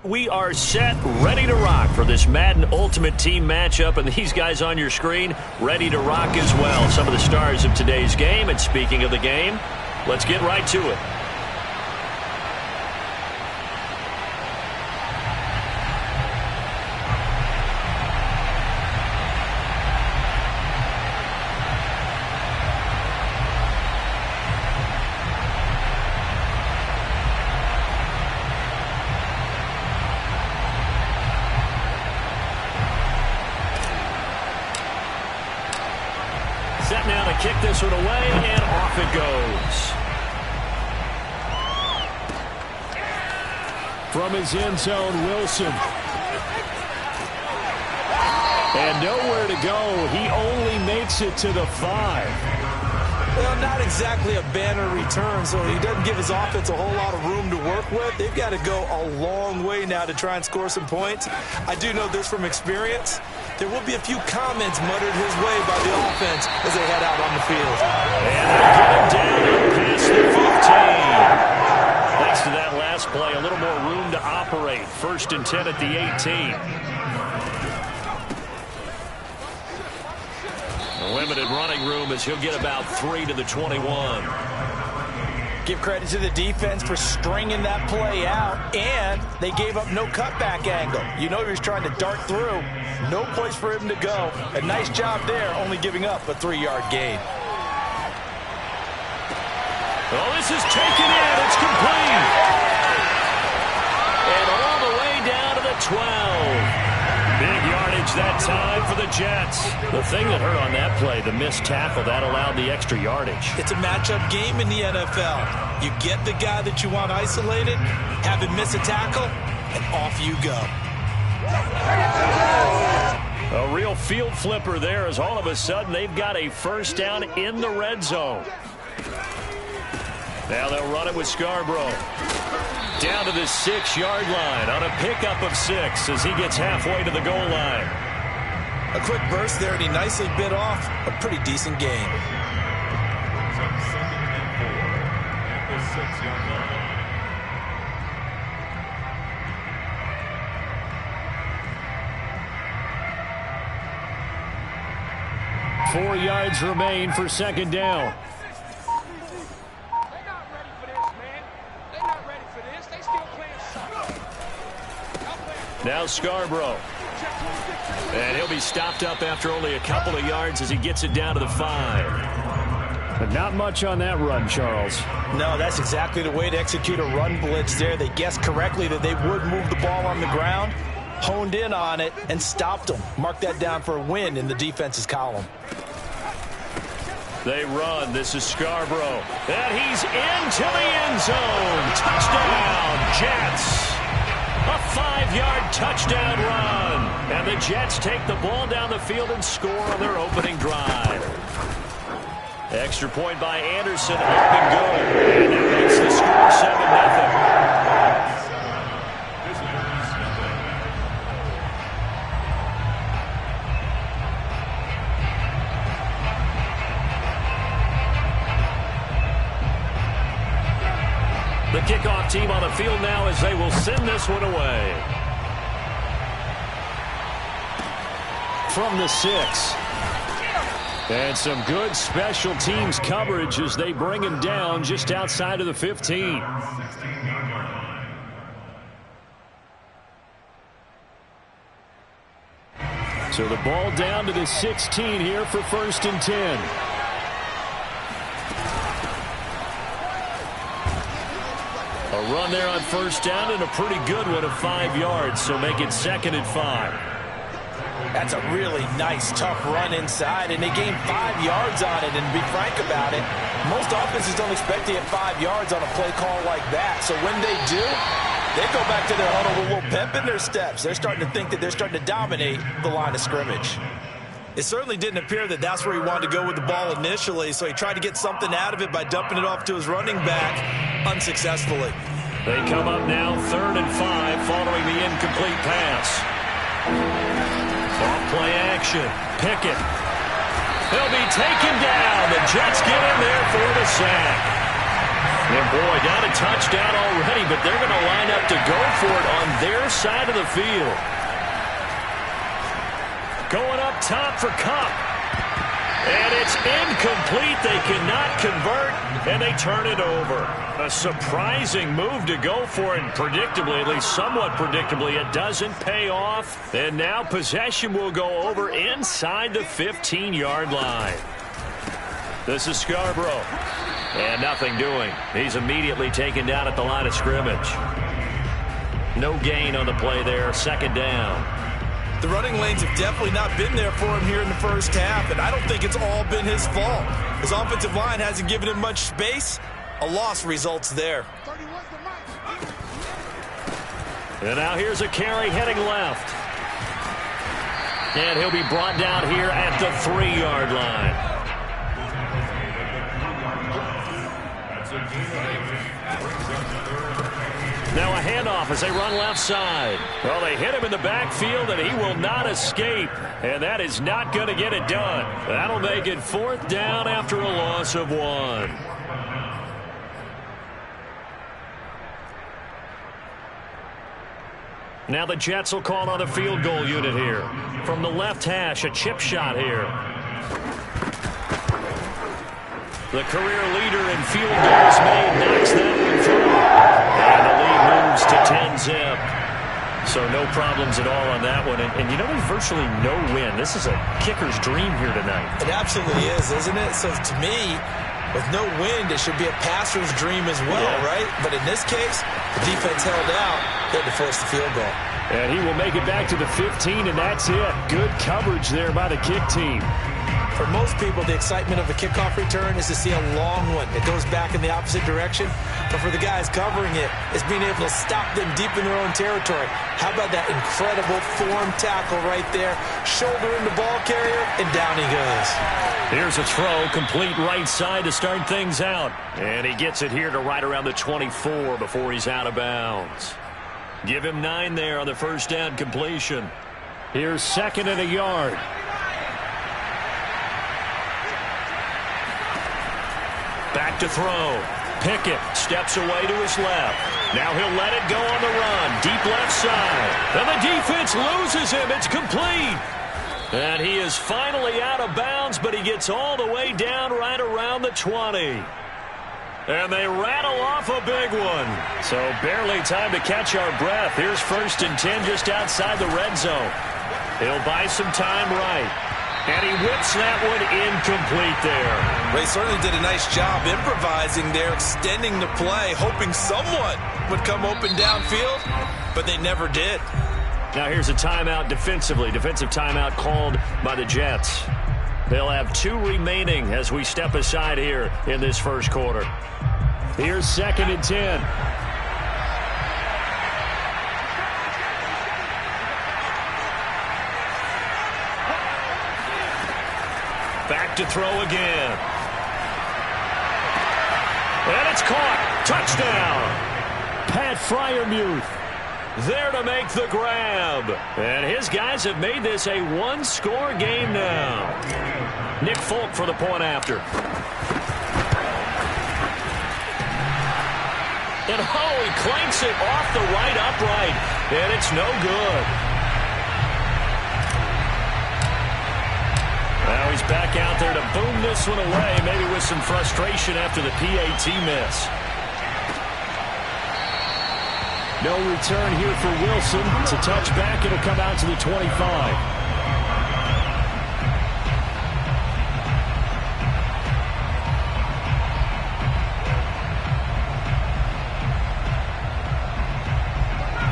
We are set, ready to rock for this Madden Ultimate Team matchup, and these guys on your screen ready to rock as well. Some of the stars of today's game, and speaking of the game, let's get right to it. Set now to kick this one away, and off it goes. From his end zone, Wilson. And nowhere to go. He only makes it to the 5. Well, not exactly a banner return, so he doesn't give his offense a whole lot of room to work with. They've got to go a long way now to try and score some points. I do know this from experience. There will be a few comments muttered his way by the offense as they head out on the field. And they'll get him down past the 15. Thanks to that last play, a little more room to operate. 1st and 10 at the 18. Limited running room as he'll get about 3 to the 21. Give credit to the defense for stringing that play out, and they gave up no cutback angle. You know he was trying to dart through. No place for him to go. A nice job there, only giving up a 3-yard gain. Oh, this is taken in. It's complete. And all the way down to the 12. Big yardage that time for the Jets. The thing that hurt on that play, the missed tackle, that allowed the extra yardage. It's a matchup game in the NFL. You get the guy that you want isolated, have him miss a tackle, and off you go. A real field flipper there as all of a sudden they've got a first down in the red zone. Now they'll run it with Scarborough. Down to the 6-yard line on a pickup of 6 as he gets halfway to the goal line. A quick burst there, and he nicely bit off a pretty decent gain. Four yards remain for 2nd down. Now Scarborough. And he'll be stopped up after only a couple of yards as he gets it down to the 5. But not much on that run, Charles. No, that's exactly the way to execute a run blitz there. They guessed correctly that they would move the ball on the ground, honed in on it, and stopped them. Mark that down for a win in the defense's column. They run. This is Scarborough. And he's into the end zone. Touchdown, Jets. A 5-yard touchdown run. And the Jets take the ball down the field and score on their opening drive. Extra point by Anderson. Up and go. And that makes the score 7-0. The kickoff team on the field now as they will send this one away. From the 6. And some good special teams coverage as they bring him down just outside of the 15. So the ball down to the 16 here for 1st and 10. A run there on 1st down and a pretty good one of 5 yards, so make it 2nd and 5. That's a really nice, tough run inside, and they gained 5 yards on it. And to be frank about it, most offenses don't expect to get 5 yards on a play call like that. So when they do, they go back to their huddle with a little pep in their steps. They're starting to think that they're starting to dominate the line of scrimmage. It certainly didn't appear that that's where he wanted to go with the ball initially, so he tried to get something out of it by dumping it off to his running back unsuccessfully. They come up now 3rd and 5 following the incomplete pass. Off play action. Pickett. He'll be taken down. The Jets get in there for the sack. And boy, down a touchdown already, but they're going to line up to go for it on their side of the field. Going up top for Kupp. And it's incomplete. They cannot convert, and they turn it over. A surprising move to go for it, and predictably, at least somewhat predictably, it doesn't pay off. And now possession will go over inside the 15-yard line. This is Scarborough. And nothing doing. He's immediately taken down at the line of scrimmage. No gain on the play there. Second down. The running lanes have definitely not been there for him here in the first half, and I don't think it's all been his fault. His offensive line hasn't given him much space. A loss results there. And now here's a carry heading left. And he'll be brought down here at the 3-yard line. Now a handoff as they run left side. Well, they hit him in the backfield, and he will not escape. And that is not going to get it done. That'll make it 4th down after a loss of 1. Now the Jets will call on a field goal unit here. From the left hash, a chip shot here. The career leader in field goals made knocks that one through. And the lead moves to 10-zip. So no problems at all on that one. And you know, there's virtually no win. This is a kicker's dream here tonight. It absolutely is, isn't it? So to me, with no wind, it should be a passer's dream as well, right? But in this case, the defense held out. They had to force the field goal. And he will make it back to the 15, and that's it. Good coverage there by the kick team. For most people, the excitement of a kickoff return is to see a long one. It goes back in the opposite direction. But for the guys covering it, it's being able to stop them deep in their own territory. How about that incredible form tackle right there? Shoulder in the ball carrier, and down he goes. Here's a throw, complete right side to start things out. And he gets it here to right around the 24 before he's out of bounds. Give him 9 there on the first down completion. Here's 2nd and a yard. Back to throw. Pickett steps away to his left. Now he'll let it go on the run. Deep left side. And the defense loses him. It's complete. And he is finally out of bounds, but he gets all the way down right around the 20. And they rattle off a big one. So barely time to catch our breath. Here's 1st and 10 just outside the red zone. He'll buy some time right. And he whips that one incomplete there. They certainly did a nice job improvising there, extending the play, hoping someone would come open downfield, but they never did. Now here's a timeout defensively. Defensive timeout called by the Jets. They'll have 2 remaining as we step aside here in this first quarter. Here's 2nd and 10. Back to throw again. And it's caught. Touchdown. Pat Freiermuth there to make the grab. And his guys have made this a 1-score game now. Nick Folk for the point after. And he clanks it off the right upright. And it's no good. Now he's back out there to boom this one away, maybe with some frustration after the PAT miss. No return here for Wilson. It's a touchback. It'll come out to the 25.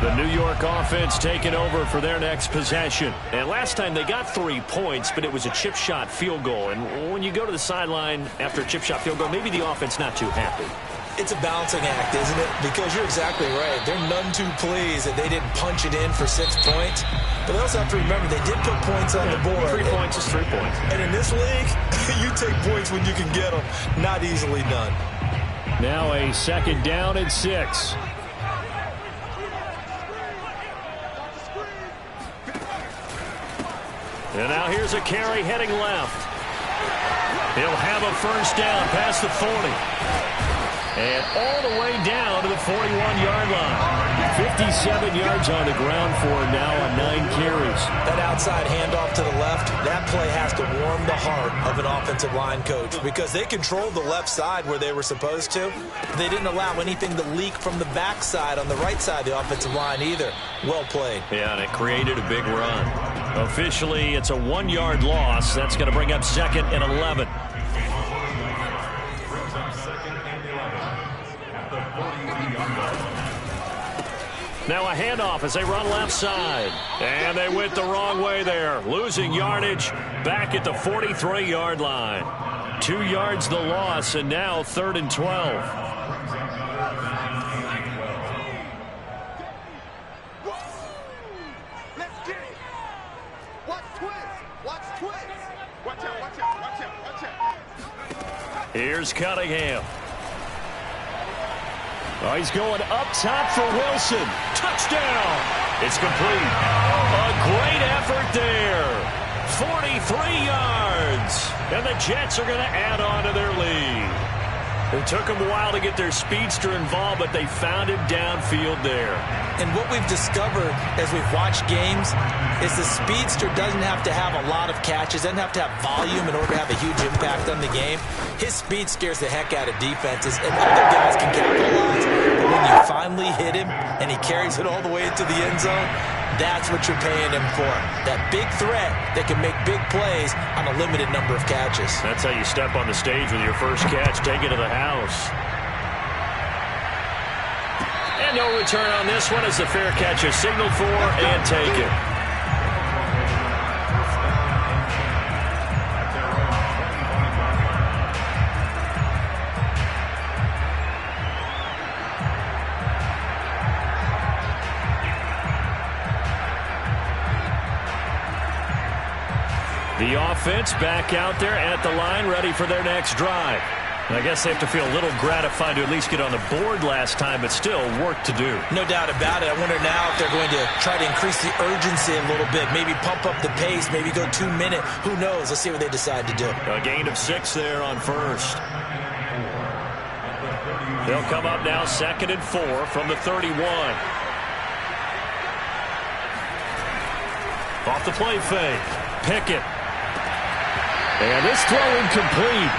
The New York offense taking over for their next possession. And last time they got 3 points, but it was a chip shot field goal. And when you go to the sideline after a chip shot field goal, maybe the offense not too happy. It's a balancing act, isn't it? Because you're exactly right. They're none too pleased that they didn't punch it in for 6 points. But they also have to remember they did put points on the board. 3 points is 3 points. And in this league, you take points when you can get them. Not easily done. Now a 2nd down and 6. And now here's a carry heading left. He'll have a first down past the 40. And all the way down to the 41-yard line. 57 yards on the ground for him now on 9 carries. That outside handoff to the left, that play has to warm the heart of an offensive line coach because they controlled the left side where they were supposed to. They didn't allow anything to leak from the backside on the right side of the offensive line either. Well played. Yeah, and it created a big run. Officially, it's a 1-yard loss. That's going to bring up 2nd and 11. Now a handoff as they run left side. And they went the wrong way there. Losing yardage back at the 43-yard line. 2 yards the loss, and now 3rd and 12. Let's get it. Watch twist. Watch twist. Watch out, watch out, watch out, watch out. Here's Cunningham. Oh, he's going up top for Wilson. Touchdown. It's complete. A great effort there. 43 yards. And the Jets are going to add on to their lead. It took them a while to get their speedster involved, but they found him downfield there. And what we've discovered as we've watched games is the speedster doesn't have to have a lot of catches, doesn't have to have volume in order to have a huge impact on the game. His speed scares the heck out of defenses, and other guys can capitalize. But when you finally hit him and he carries it all the way into the end zone, that's what you're paying him for. That big threat that can make big plays on a limited number of catches. That's how you step on the stage with your first catch. Take it to the house. And no return on this one as the fair catch is signaled for and taken. The offense back out there at the line, ready for their next drive. I guess they have to feel a little gratified to at least get on the board last time, but still work to do. No doubt about it. I wonder now if they're going to try to increase the urgency a little bit, maybe pump up the pace, maybe go 2 minute. Who knows? Let's see what they decide to do. A gain of 6 there on first. They'll come up now 2nd and 4 from the 31. Off the play fake. Pickett. And this throw incomplete.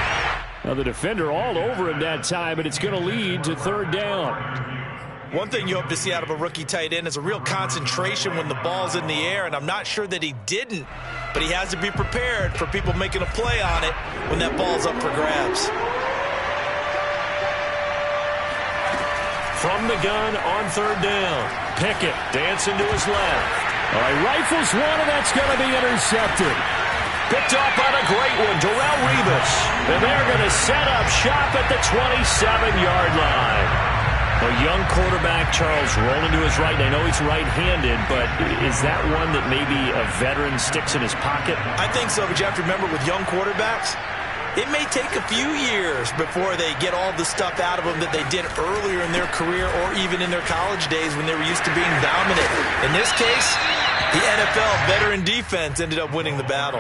Now the defender all over him that time, and it's going to lead to 3rd down. One thing you hope to see out of a rookie tight end is a real concentration when the ball's in the air, and I'm not sure that he didn't, but he has to be prepared for people making a play on it when that ball's up for grabs. From the gun on 3rd down. Pickett dancing to his left. All right, rifles one, and that's going to be intercepted. Picked off on a great one, Darrelle Revis. And they're going to set up shop at the 27-yard line. A young quarterback, Charles, rolling to his right. And I know he's right-handed, but is that one that maybe a veteran sticks in his pocket? I think so, but you have to remember with young quarterbacks, it may take a few years before they get all the stuff out of them that they did earlier in their career or even in their college days when they were used to being dominant. In this case, the NFL veteran defense ended up winning the battle.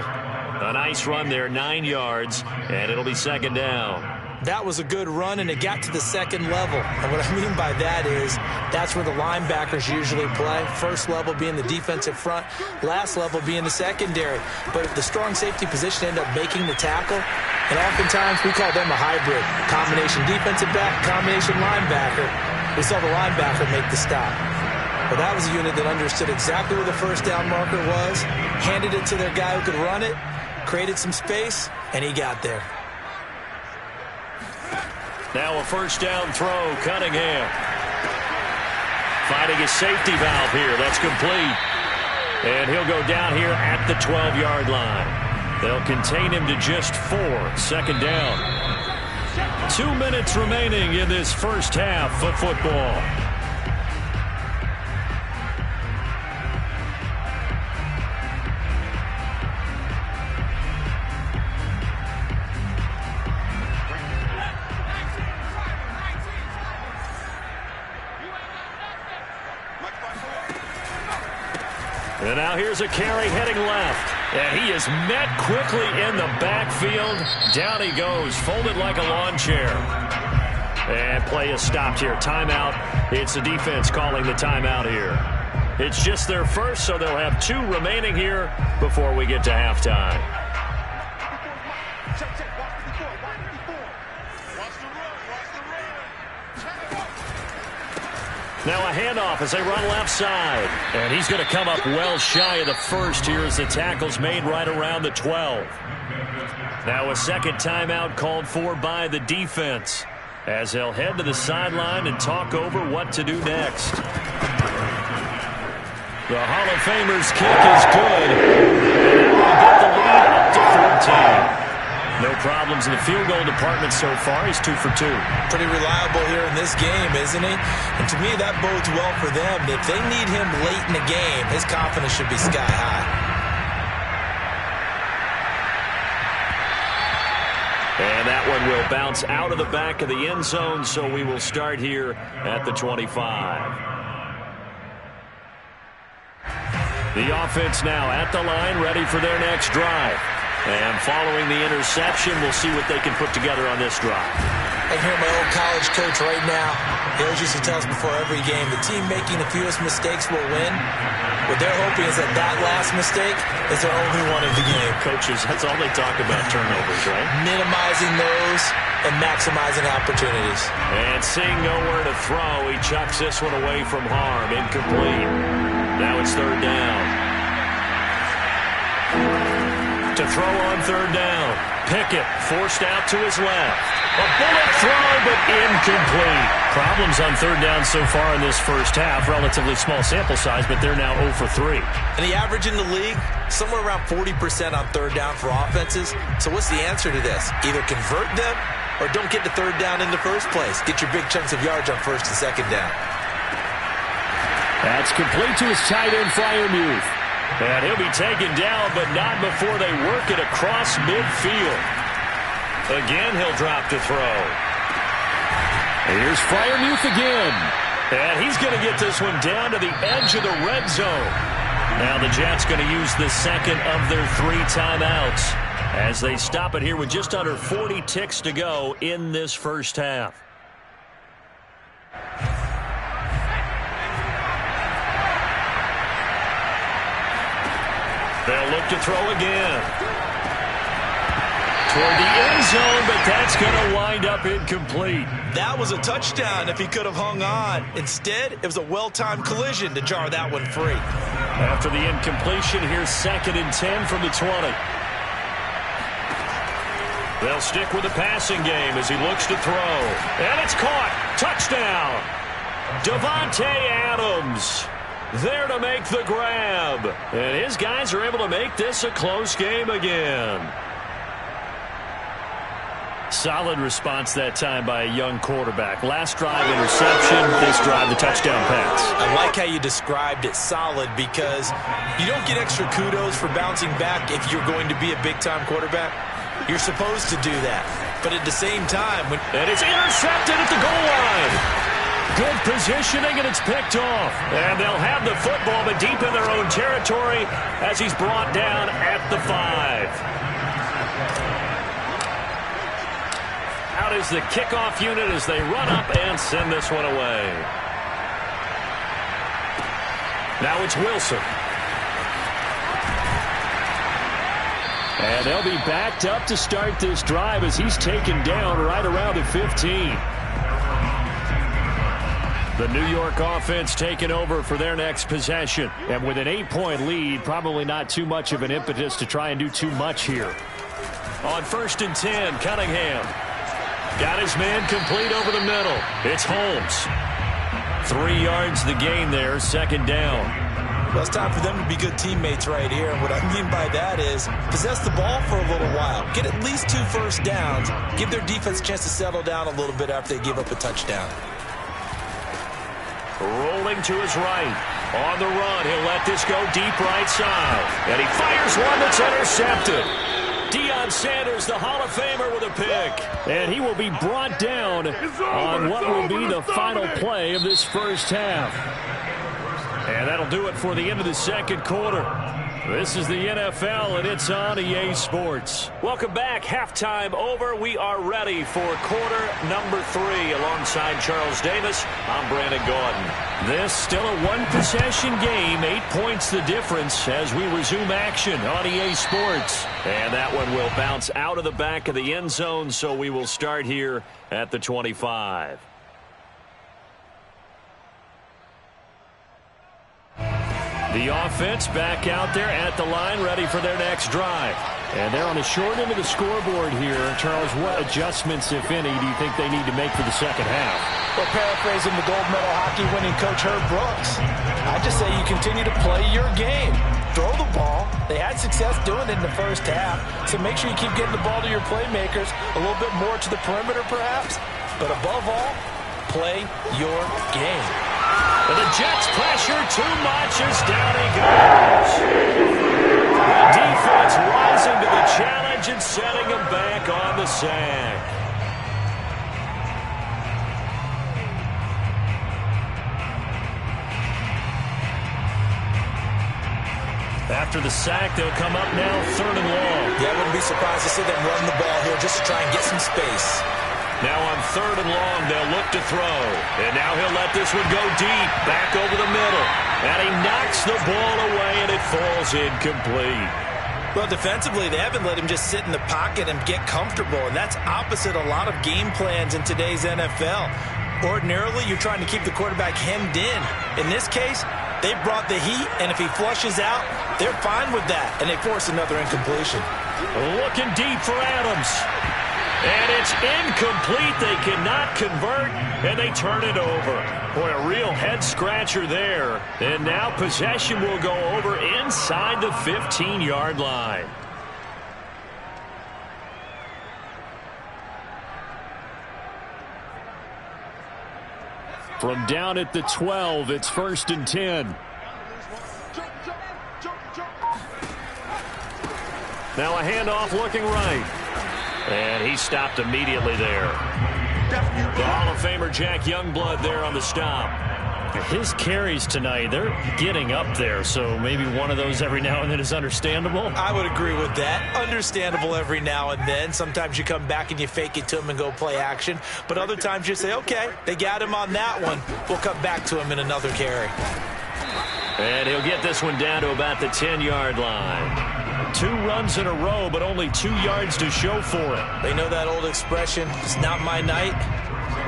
A nice run there, 9 yards, and it'll be 2nd down. That was a good run, and it got to the 2nd level. And what I mean by that is that's where the linebackers usually play. First level being the defensive front, last level being the secondary. But if the strong safety position ended up making the tackle, and oftentimes we call them a hybrid. Combination defensive back, combination linebacker. We saw the linebacker make the stop. But that was a unit that understood exactly where the first down marker was, handed it to their guy who could run it, created some space, and he got there. Now a 1st down throw, Cunningham. Finding his safety valve here. That's complete. And he'll go down here at the 12-yard line. They'll contain him to just 4. 2nd down. 2 minutes remaining in this first half of football. And now here's a carry heading left. And he is met quickly in the backfield. Down he goes, folded like a lawn chair. And play is stopped here. Timeout. It's the defense calling the timeout here. It's just their first, so they'll have 2 remaining here before we get to halftime. Now a handoff as they run left side. And he's going to come up well shy of the first here as the tackle's made right around the 12. Now a second timeout called for by the defense as they'll head to the sideline and talk over what to do next. The Hall of Famer's kick is good. And that will get the lead up to 14. No problems in the field goal department so far. He's 2 for 2. Pretty reliable here in this game, isn't he? And to me, that bodes well for them. If they need him late in the game, his confidence should be sky high. And that one will bounce out of the back of the end zone, so we will start here at the 25. The offense now at the line, ready for their next drive. And following the interception, we'll see what they can put together on this drive. I hear my old college coach right now. He always used to tell us before every game, the team making the fewest mistakes will win. What they're hoping is that that last mistake is their only one of the game. Coaches, that's all they talk about, turnovers, right? Minimizing those and maximizing opportunities. And seeing nowhere to throw, he chucks this one away from harm. Incomplete. Now it's third down. To throw on third down. Pickett forced out to his left. A bullet throw, but incomplete. Problems on third down so far in this first half. Relatively small sample size, but they're now 0 for 3. And the average in the league, somewhere around 40% on third down for offenses. So what's the answer to this? Either convert them or don't get to third down in the first place. Get your big chunks of yards on first and second down. That's complete to his tight end, Freiermuth. And he'll be taken down, but not before they work it across midfield. Again, he'll drop to throw. Here's Freiermuth again. And he's going to get this one down to the edge of the red zone. Now the Jets going to use the second of their 3 timeouts as they stop it here with just under 40 ticks to go in this first half. They'll look to throw again. Toward the end zone, but that's going to wind up incomplete. That was a touchdown if he could have hung on. Instead, it was a well-timed collision to jar that one free. After the incompletion, here's 2nd and 10 from the 20. They'll stick with the passing game as he looks to throw. And it's caught. Touchdown. Davante Adams. There to make the grab. And his guys are able to make this a close game again. Solid response that time by a young quarterback. Last drive, interception. This drive, the touchdown pass. I like how you described it, solid, because you don't get extra kudos for bouncing back if you're going to be a big-time quarterback. You're supposed to do that. But at the same time... And it's intercepted at the goal line. Good positioning, and it's picked off. And they'll have the football, but deep in their own territory as he's brought down at the 5. Out is the kickoff unit as they run up and send this one away. Now it's Wilson. And they'll be backed up to start this drive as he's taken down right around the 15. The New York offense taking over for their next possession. And with an 8-point lead, probably not too much of an impetus to try and do too much here. On 1st and 10, Cunningham. Got his man complete over the middle. It's Holmes. 3 yards the gain there, 2nd down. Well, it's time for them to be good teammates right here. And what I mean by that is possess the ball for a little while. Get at least 2 first downs. Give their defense a chance to settle down a little bit after they give up a touchdown. Rolling to his right. On the run, he'll let this go deep right side. And he fires one that's intercepted. Deion Sanders, the Hall of Famer, with a pick. And he will be brought down on what will be the final play of this first half. And that'll That'll do it for the end of the second quarter. This is the NFL, and it's on EA Sports. Welcome back. Halftime over. We are ready for quarter number 3. Alongside Charles Davis, I'm Brandon Gaudin. This still a one-possession game. 8 points the difference as we resume action on EA Sports. And that one will bounce out of the back of the end zone, so we will start here at the 25. The offense back out there at the line, ready for their next drive. And they're on the short end of the scoreboard here. Charles, what adjustments, if any, do you think they need to make for the second half? Well, paraphrasing the gold medal hockey winning coach Herb Brooks, I just say you continue to play your game. Throw the ball. They had success doing it in the first half, so make sure you keep getting the ball to your playmakers, a little bit more to the perimeter perhaps, but above all, play your game. And the Jets pressure too much as down he goes. The defense rising to the challenge and setting him back on the sack. After the sack, they'll come up now 3rd and long. Yeah, I wouldn't be surprised to see them run the ball here just to try and get some space. Now on 3rd and long, they'll look to throw. And now he'll let this one go deep, back over the middle. And he knocks the ball away, and it falls incomplete. Well, defensively, they haven't let him just sit in the pocket and get comfortable, and that's opposite a lot of game plans in today's NFL. Ordinarily, you're trying to keep the quarterback hemmed in. In this case, they brought the heat, and if he flushes out, they're fine with that, and they force another incompletion. Looking deep for Adams. And it's incomplete. They cannot convert, and they turn it over. Boy, a real head-scratcher there. And now possession will go over inside the 15-yard line. From down at the 12, it's 1st and 10. Now a handoff looking right. And he stopped immediately there. The Hall of Famer Jack Youngblood there on the stop. His carries tonight, they're getting up there, so maybe one of those every now and then is understandable. I would agree with that. Understandable every now and then. Sometimes you come back and you fake it to him and go play action. But other times you say, okay, they got him on that one. We'll cut back to him in another carry. And he'll get this one down to about the 10-yard line. 2 runs in a row, but only 2 yards to show for it. They know that old expression, it's not my night.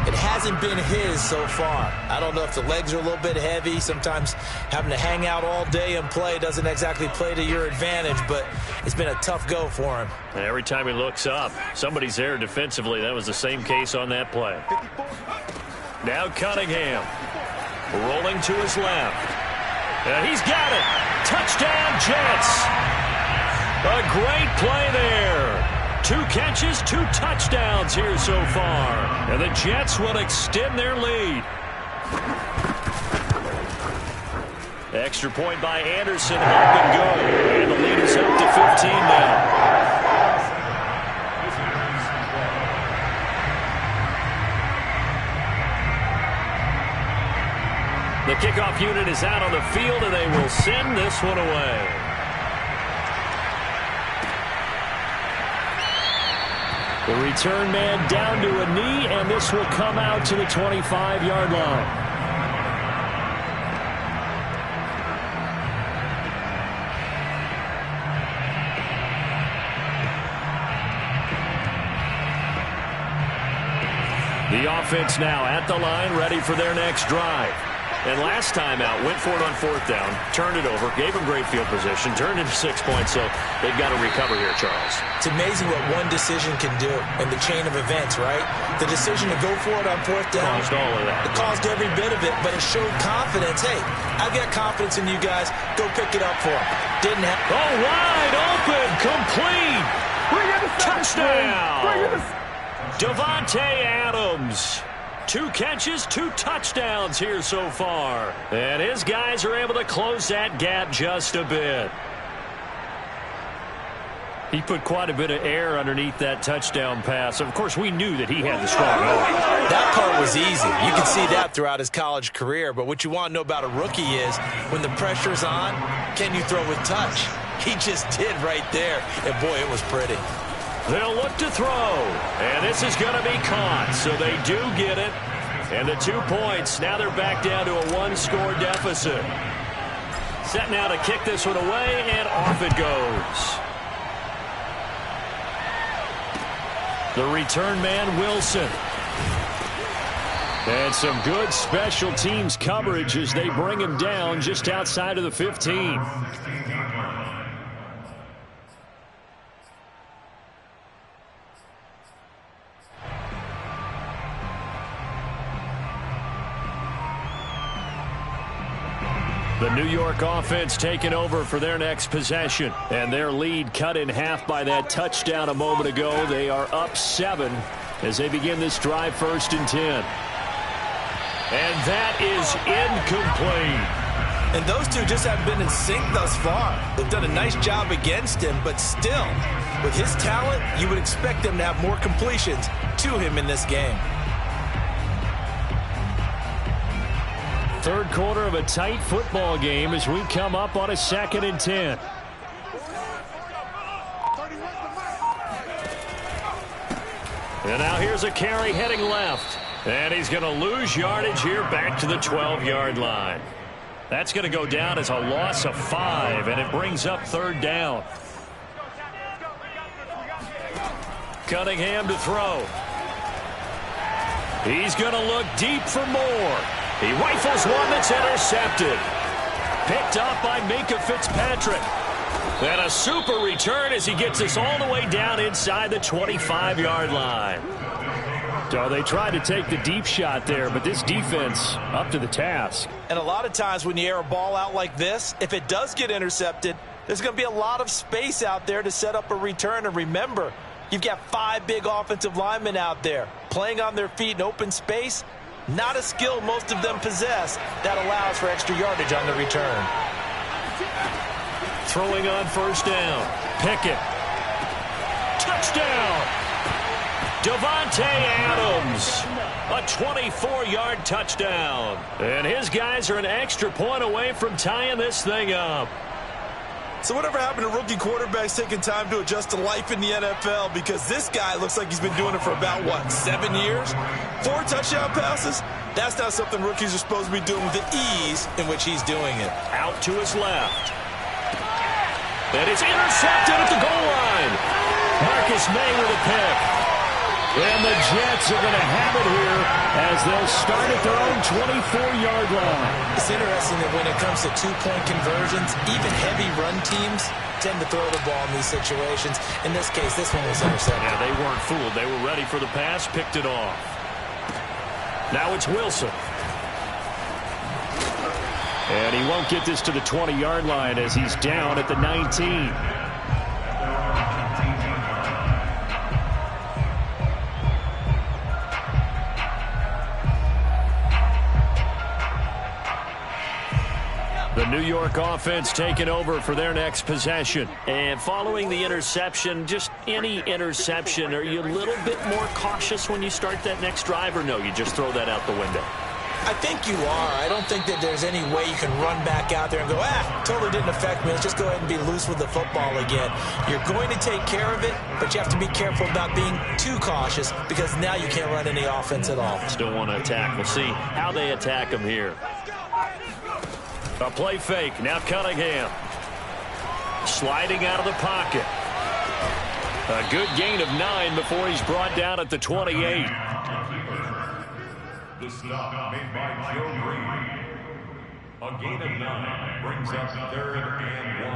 It hasn't been his so far. I don't know if the legs are a little bit heavy. Sometimes having to hang out all day and play doesn't exactly play to your advantage, but it's been a tough go for him. And every time he looks up, somebody's there defensively. That was the same case on that play. Now Cunningham rolling to his left. And he's got it. Touchdown, Jets. A great play there. 2 catches, 2 touchdowns here so far. And the Jets will extend their lead. Extra point by Anderson, up and good. And the lead is up to 15 now. The kickoff unit is out on the field, and they will send this one away. The return man down to a knee, and this will come out to the 25-yard line. The offense now at the line, ready for their next drive. And last time out, went for it on 4th down, turned it over, gave them great field position, turned into 6 points, so they've got to recover here, Charles. It's amazing what one decision can do in the chain of events, right? The decision to go for it on 4th down. Caused all of that. It caused every bit of it, but it showed confidence. Hey, I've got confidence in you guys. Go pick it up for them. Didn't have. Oh, wide open, complete. Touchdown. Davante Adams. 2 catches, 2 touchdowns here so far. And his guys are able to close that gap just a bit. He put quite a bit of air underneath that touchdown pass. Of course, we knew that he had the strong arm. That part was easy. You can see that throughout his college career. But what you want to know about a rookie is when the pressure's on, can you throw with touch? He just did right there. And, boy, it was pretty. They'll look to throw. And this is going to be caught. So they do get it. And the 2 points. Now they're back down to a one-score deficit. Set now to kick this one away, and off it goes. The return man, Wilson. And some good special teams coverage as they bring him down just outside of the 15. The New York offense taking over for their next possession. And their lead cut in half by that touchdown a moment ago. They are up 7 as they begin this drive, 1st and 10. And that is incomplete. And those two just haven't been in sync thus far. They've done a nice job against him, but still, with his talent, you would expect them to have more completions to him in this game. Third quarter of a tight football game as we come up on a 2nd and 10. And now here's a carry heading left. And he's going to lose yardage here back to the 12-yard line. That's going to go down as a loss of 5, and it brings up 3rd down. Cunningham to throw. He's going to look deep for more. He rifles one that's intercepted. Picked up by Minkah Fitzpatrick. And a super return as he gets us all the way down inside the 25-yard line. So they tried to take the deep shot there, but this defense up to the task. And a lot of times when you air a ball out like this, if it does get intercepted, there's going to be a lot of space out there to set up a return. And remember, you've got 5 big offensive linemen out there playing on their feet in open space. Not a skill most of them possess that allows for extra yardage on the return. Throwing on 1st down. Pickett. Touchdown. Davante Adams. A 24-yard touchdown. And his guys are an extra point away from tying this thing up. So whatever happened to rookie quarterbacks taking time to adjust to life in the NFL? Because this guy looks like he's been doing it for about, 7 years? 4 touchdown passes? That's not something rookies are supposed to be doing with the ease in which he's doing it. Out to his left. That is intercepted at the goal line. Marcus May with a pick. And the Jets are going to have it here as they'll start at their own 24-yard line. It's interesting that when it comes to 2-point conversions, even heavy run teams tend to throw the ball in these situations. In this case, this one was intercepted. Yeah, they weren't fooled. They were ready for the pass, picked it off. Now it's Wilson. And he won't get this to the 20-yard line as he's down at the 19. The New York offense taking over for their next possession. And following the interception, just any interception, are you a little bit more cautious when you start that next drive, or no, you just throw that out the window? I think you are. I don't think that there's any way you can run back out there and go, totally didn't affect me. Let's just go ahead and be loose with the football again. You're going to take care of it, but you have to be careful about being too cautious because now you can't run any offense at all. Still want to attack. We'll see how they attack him here. A play fake. Now Cunningham. Sliding out of the pocket. A good gain of 9 before he's brought down at the 28. The stop made by Joe Green. A gain of 9 brings up 3rd and 1.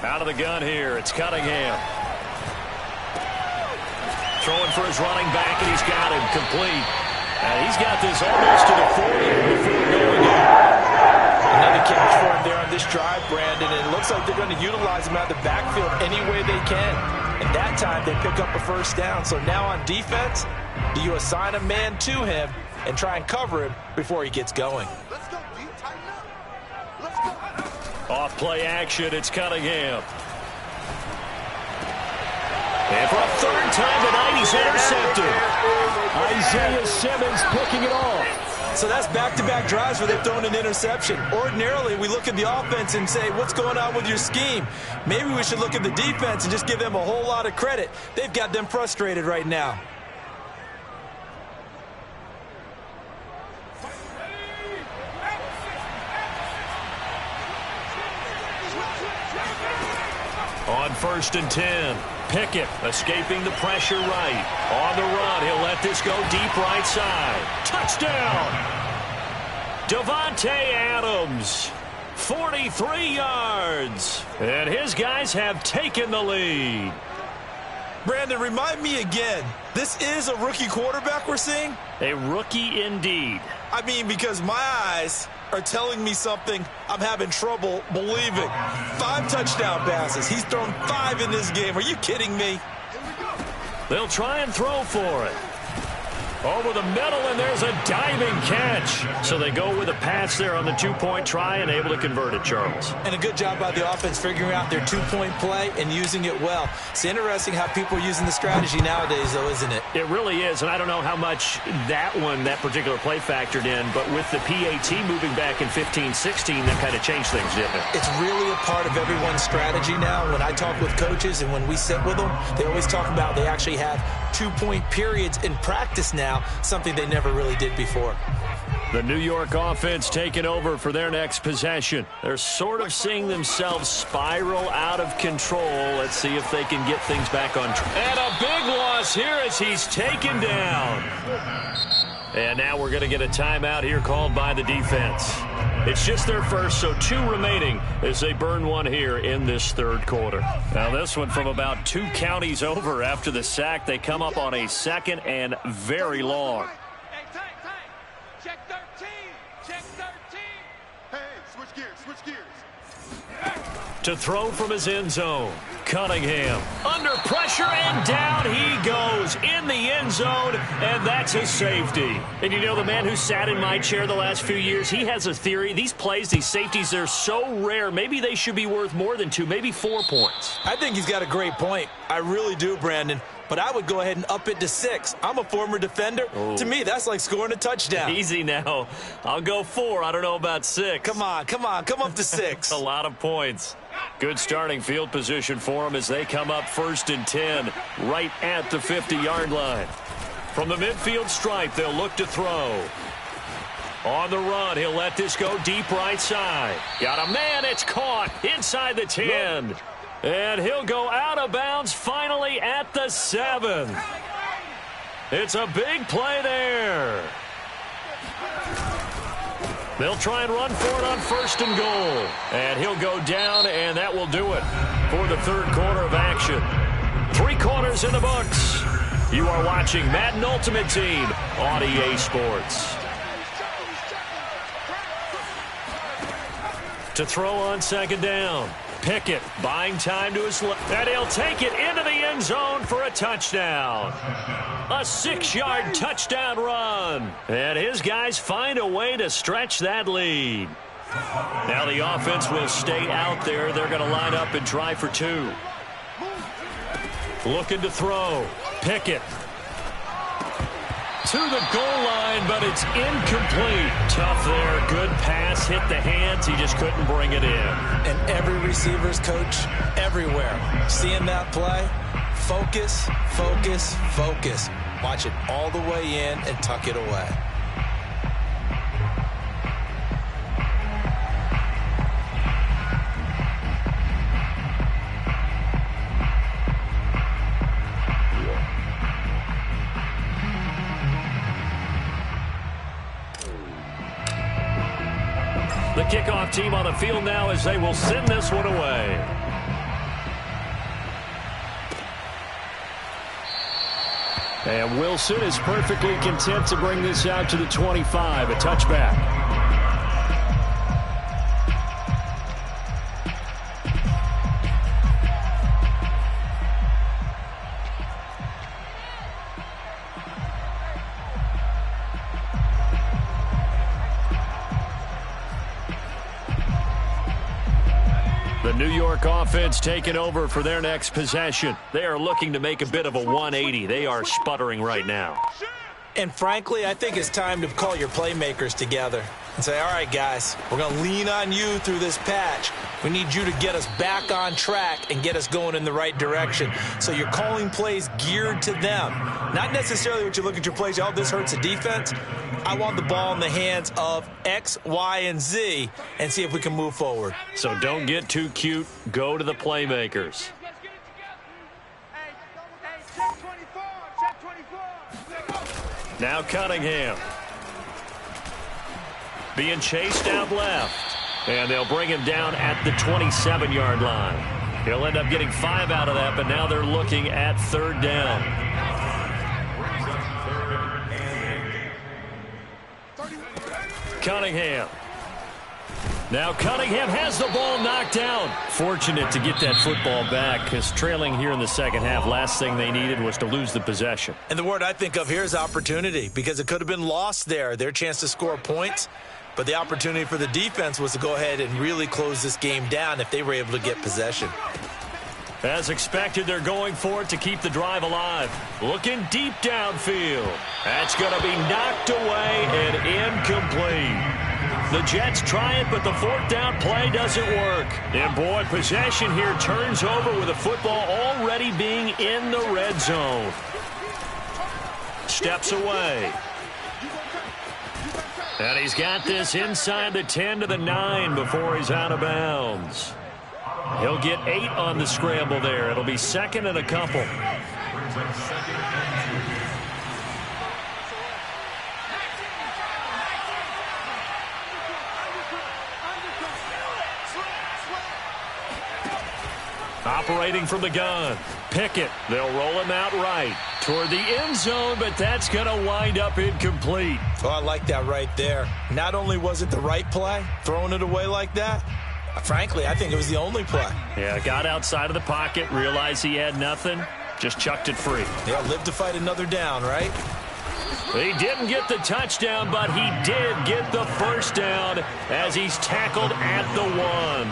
Out of the gun here. It's Cunningham. Throwing for his running back, and he's got him complete. And he's got this almost to the 40 before going in. Another catch for him there on this drive, Brandon. And it looks like they're going to utilize him out of the backfield any way they can. And that time they pick up a 1st down. So now on defense, Do you assign a man to him and try and cover him before he gets going? Let's go, D. Tighten up. Let's go. Off play action, it's Cunningham. And for a third time tonight, he's intercepted. Isaiah Simmons picking it off. So that's back-to-back drives where they've thrown an interception. Ordinarily, we look at the offense and say, what's going on with your scheme? Maybe we should look at the defense and just give them a whole lot of credit. They've got them frustrated right now. On 1st and 10, Pickett escaping the pressure right. On the run, he'll let this go deep right side. Touchdown! Davante Adams, 43 yards. And his guys have taken the lead. Brandon, remind me again, this is a rookie quarterback we're seeing? A rookie indeed. I mean, because my eyes are telling me something I'm having trouble believing. 5 touchdown passes. He's thrown 5 in this game. Are you kidding me? They'll try and throw for it. Over the middle, and there's a diving catch. So they go with a pass there on the 2-point try and able to convert it, Charles. And a good job by the offense figuring out their 2-point play and using it well. It's interesting how people are using the strategy nowadays, though, isn't it? It really is, and I don't know how much that particular play factored in, but with the PAT moving back in 15-16, that kind of changed things, didn't it? It's really a part of everyone's strategy now. When I talk with coaches and when we sit with them, they always talk about they actually have 2-point periods in practice now, something they never really did before. The New York offense taking over for their next possession. They're sort of seeing themselves spiral out of control. Let's see if they can get things back on track. And a big loss here as he's taken down. And now we're going to get a timeout here called by the defense. It's just their first, so 2 remaining as they burn one here in this third quarter. Now this one from about 2 counties over after the sack. They come up on a 2nd and very long. Hey, time. Check 13. Check 13. Hey, switch gears. To throw from his end zone. Cunningham under pressure, and down he goes in the end zone, and that's a safety. And you know, the man who sat in my chair the last few years, he has a theory. These plays, these safeties, they're so rare. Maybe they should be worth more than 2, maybe 4 points. I think he's got a great point. I really do, Brandon. But I would go ahead and up it to 6. I'm a former defender. Ooh. To me, that's like scoring a touchdown. Easy now. I'll go 4. I don't know about 6. Come on. Come up to 6. A lot of points. Good starting field position for them as they come up 1st and 10 right at the 50-yard line. From the midfield stripe, they'll look to throw. On the run, he'll let this go deep right side. Got a man, it's caught inside the 10. And he'll go out of bounds finally at the 7. It's a big play there. They'll try and run for it on 1st and goal. And he'll go down, and that will do it for the third quarter of action. 3 quarters in the books. You are watching Madden Ultimate Team on EA Sports. To throw on 2nd down. Pickett buying time to his left, and he'll take it into the end zone for a touchdown. A 6-yard touchdown run, and his guys find a way to stretch that lead. Now the offense will stay out there. They're going to line up and try for 2. Looking to throw. Pickett to the goal line, but it's incomplete. Tough there. Good pass. Hit the hands. He just couldn't bring it in. And every receiver's coach everywhere. Seeing that play, focus. Watch it all the way in and tuck it away. The kickoff team on the field now as they will send this one away. And Wilson is perfectly content to bring this out to the 25, a touchback. The New York offense taking over for their next possession. They are looking to make a bit of a 180. They are sputtering right now. And frankly, I think it's time to call your playmakers together and say, all right, guys, we're going to lean on you through this patch. We need you to get us back on track and get us going in the right direction. So you're calling plays geared to them. Not necessarily what you look at your plays, oh, this hurts the defense. I want the ball in the hands of X, Y, and Z and see if we can move forward. So don't get too cute. Go to the playmakers. Now Cunningham. Being chased out left. And they'll bring him down at the 27-yard line. He'll end up getting 5 out of that, but now they're looking at 3rd down. Cunningham. Now Cunningham has the ball knocked down. Fortunate to get that football back, because trailing here in the second half, last thing they needed was to lose the possession. And the word I think of here is opportunity, because it could have been lost there, their chance to score points. But the opportunity for the defense was to go ahead and really close this game down if they were able to get possession. As expected, they're going for it to keep the drive alive. Looking deep downfield. That's going to be knocked away and incomplete. The Jets try it, but the 4th down play doesn't work. And, boy, possession here turns over with the football already being in the red zone. Steps away. And he's got this inside the 10 to the 9 before he's out of bounds. He'll get 8 on the scramble there. It'll be 2nd and a couple. Operating from the gun. Pickett. They'll roll him out right toward the end zone, but that's going to wind up incomplete. Oh, I like that right there. Not only was it the right play, throwing it away like that, frankly, I think it was the only play. Yeah, got outside of the pocket, realized he had nothing, just chucked it free. Yeah, live to fight another down, right? He didn't get the touchdown, but he did get the first down as he's tackled at the 1.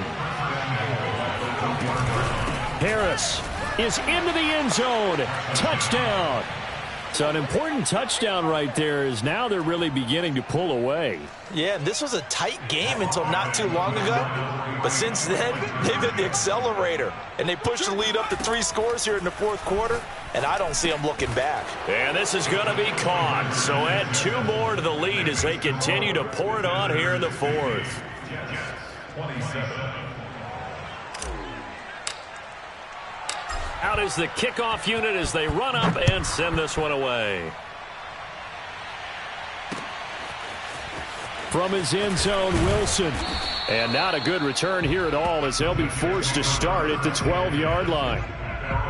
Harris is into the end zone. Touchdown. So an important touchdown right there is now they're really beginning to pull away. Yeah, this was a tight game until not too long ago. But since then, they've hit the accelerator. And they pushed the lead up to 3 scores here in the 4th quarter. And I don't see them looking back. And this is going to be caught. So add 2 more to the lead as they continue to pour it on here in the 4th. 27. Out is the kickoff unit as they run up and send this one away. From his end zone, Wilson. And not a good return here at all as they'll be forced to start at the 12-yard line.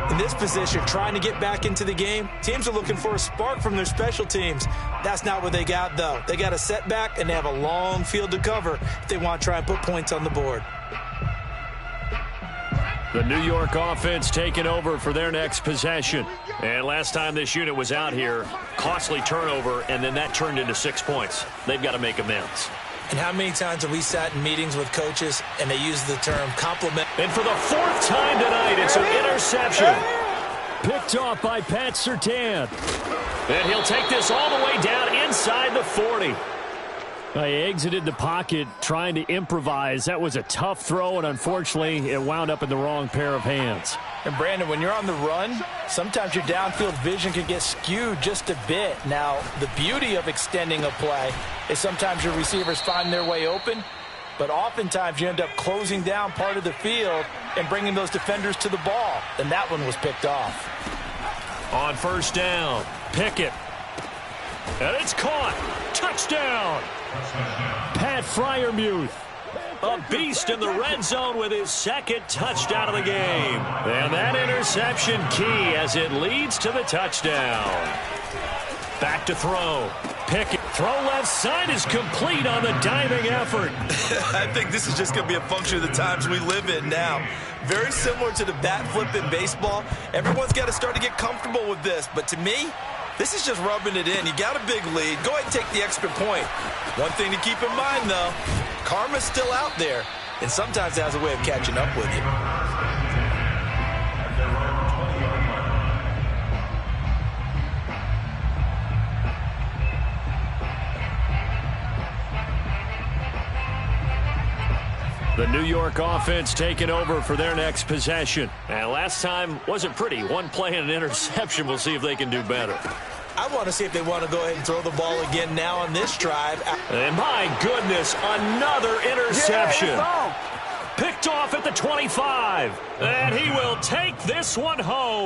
In this position, trying to get back into the game, teams are looking for a spark from their special teams. That's not what they got, though. They got a setback, and they have a long field to cover if they want to try and put points on the board. The New York offense taking over for their next possession. And last time this unit was out here, costly turnover, and then that turned into 6 points. They've got to make amends. And how many times have we sat in meetings with coaches and they use the term compliment? And for the 4th time tonight, it's an interception. Picked off by Pat Surtain. And he'll take this all the way down inside the 40. He exited the pocket trying to improvise. That was a tough throw, and unfortunately, it wound up in the wrong pair of hands. And, Brandon, when you're on the run, sometimes your downfield vision can get skewed just a bit. Now, the beauty of extending a play is sometimes your receivers find their way open, but oftentimes you end up closing down part of the field and bringing those defenders to the ball. And that one was picked off. On 1st down, Pickett. And it's caught. Touchdown. Pat Freiermuth, a beast in the red zone with his 2nd touchdown of the game. And that interception key as it leads to the touchdown. Back to throw. Pickett. Throw left side is complete on the diving effort. I think this is just going to be a function of the times we live in now. Very similar to the bat flip in baseball. Everyone's got to start to get comfortable with this. But to me, this is just rubbing it in. You got a big lead. Go ahead and take the extra point. One thing to keep in mind, though, karma's still out there. And sometimes it has a way of catching up with you. At their own 20-yard line. The New York offense taking over for their next possession. And last time wasn't pretty. One play and an interception. We'll see if they can do better. I want to see if they want to go ahead and throw the ball again now on this drive. And my goodness, another interception. Picked off at the 25. And he will take this one home.